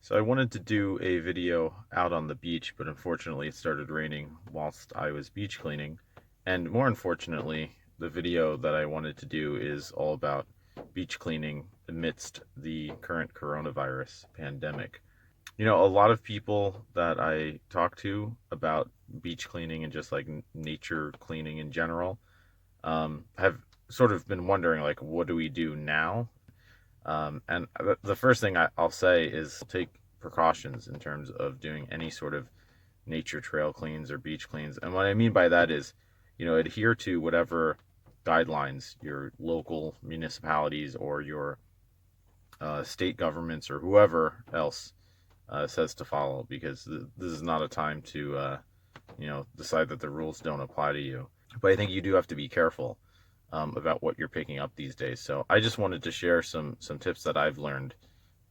So I wanted to do a video out on the beach, but unfortunately it started raining whilst I was beach cleaning. And more unfortunately, the video that I wanted to do is all about beach cleaning amidst the current coronavirus pandemic. A lot of people that I talk to about beach cleaning and just like nature cleaning in general have sort of been wondering, like, what do we do now? And the first thing I'll say is take precautions in terms of doing any sort of nature trail cleans or beach cleans. And what I mean by that is, adhere to whatever guidelines your local municipalities or your state governments or whoever else says to follow, because this is not a time to, decide that the rules don't apply to you. But I think you do have to be careful about what you're picking up these days. So I just wanted to share some tips that I've learned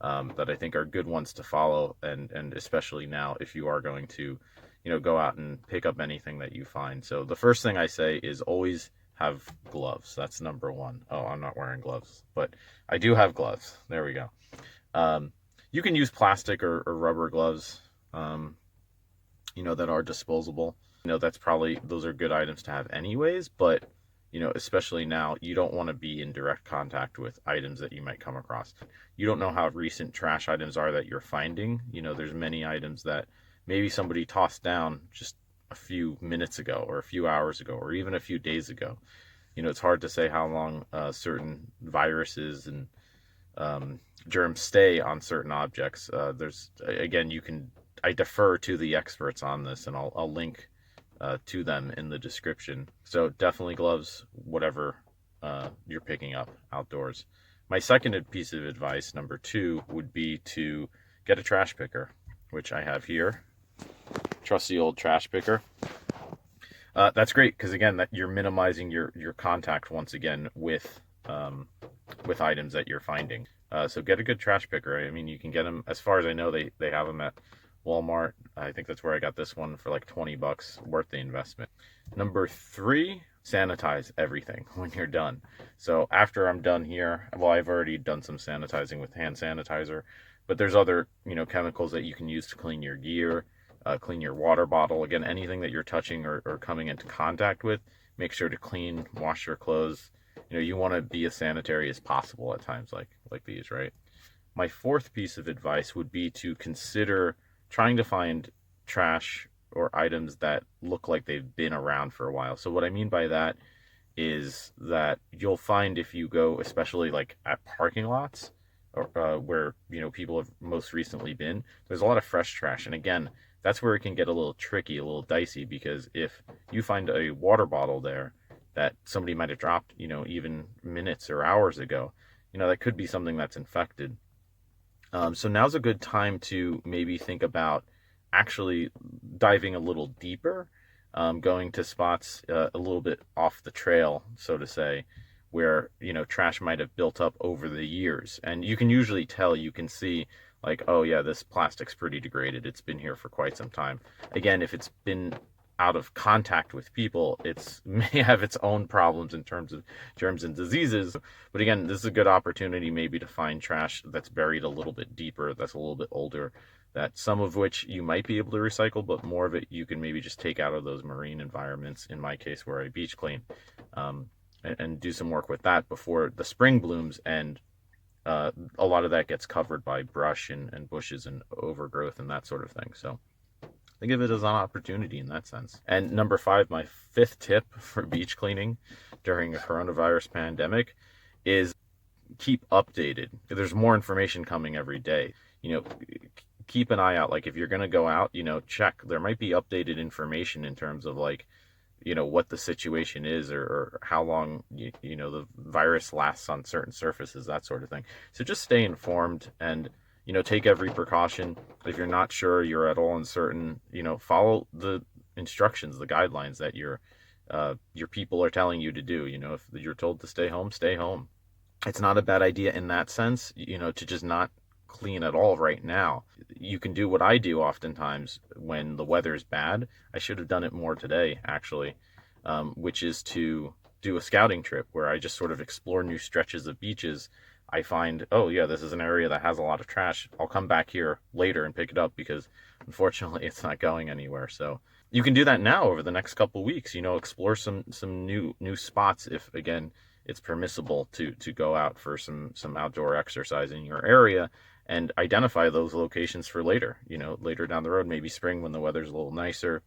that I think are good ones to follow, and especially now if you are going to, go out and pick up anything that you find. So the first thing I say is always have gloves. That's number one. Oh, I'm not wearing gloves, but I do have gloves. There we go. You can use plastic or rubber gloves, that are disposable. Those are good items to have anyways, but especially now, you don't want to be in direct contact with items that you might come across. You don't know how recent trash items are that you're finding. There's many items that maybe somebody tossed down just a few minutes ago or a few hours ago or even a few days ago. It's hard to say how long certain viruses and germs stay on certain objects. There's again, I defer to the experts on this, and I'll link to them in the description. So definitely gloves, whatever you're picking up outdoors. My second piece of advice, number two, would be to get a trash picker, which I have here. Trusty old trash picker. That's great because again, that you're minimizing your contact once again with items that you're finding. So get a good trash picker. I mean, you can get them, as far as I know, they have them at Walmart. I think that's where I got this one for like $20, worth the investment. Number three, sanitize everything when you're done. So after I'm done here, well, I've already done some sanitizing with hand sanitizer, but there's other, chemicals that you can use to clean your gear, clean your water bottle. Again, anything that you're touching or coming into contact with, make sure to clean, wash your clothes. You want to be as sanitary as possible at times like these, right? My fourth piece of advice would be to consider trying to find trash or items that look like they've been around for a while. So what I mean by that is that you'll find, if you go, especially like at parking lots or where people have most recently been, there's a lot of fresh trash. And again, that's where it can get a little tricky, a little dicey, because if you find a water bottle there that somebody might have dropped, even minutes or hours ago, that could be something that's infected. So now's a good time to maybe think about actually diving a little deeper, going to spots a little bit off the trail, so to say, where, trash might have built up over the years. And you can usually tell, you can see like, oh yeah, this plastic's pretty degraded. It's been here for quite some time. Again, if it's been out of contact with people, it may have its own problems in terms of germs and diseases. But again, this is a good opportunity maybe to find trash that's buried a little bit deeper, that's a little bit older, that some of which you might be able to recycle, but more of it you can maybe just take out of those marine environments, in my case where I beach clean, and do some work with that before the spring blooms, and a lot of that gets covered by brush and bushes and overgrowth and that sort of thing. So think of it as an opportunity in that sense. And number five, my fifth tip for beach cleaning during a coronavirus pandemic is keep updated. There's more information coming every day. Keep an eye out. Like if you're going to go out, check. There might be updated information in terms of like, what the situation is, or how long, the virus lasts on certain surfaces, that sort of thing. So just stay informed and, take every precaution. If you're not sure, you're at all uncertain, follow the instructions, the guidelines that your people are telling you to do. If you're told to stay home, stay home. It's not a bad idea in that sense, to just not clean at all right now. You can do what I do oftentimes when the weather's bad. I should have done it more today, actually, which is to do a scouting trip where I just sort of explore new stretches of beaches I find, oh yeah, this is an area that has a lot of trash, I'll come back here later and pick it up because unfortunately it's not going anywhere. So you can do that now over the next couple of weeks. Explore some new spots if again it's permissible to go out for some outdoor exercise in your area, and identify those locations for later. Later down the road, maybe spring when the weather's a little nicer,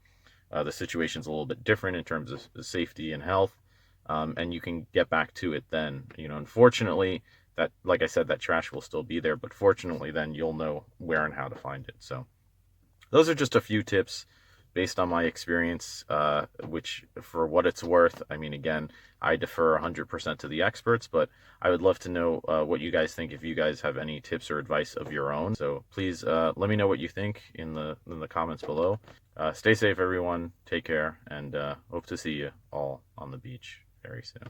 the situation's a little bit different in terms of safety and health, and you can get back to it then. Unfortunately, that, like I said, that trash will still be there, but fortunately, then you'll know where and how to find it. So those are just a few tips based on my experience, which, for what it's worth, I mean, again, I defer 100% to the experts, but I would love to know what you guys think, if you guys have any tips or advice of your own. So please let me know what you think in the comments below. Stay safe, everyone. Take care, and hope to see you all on the beach very soon.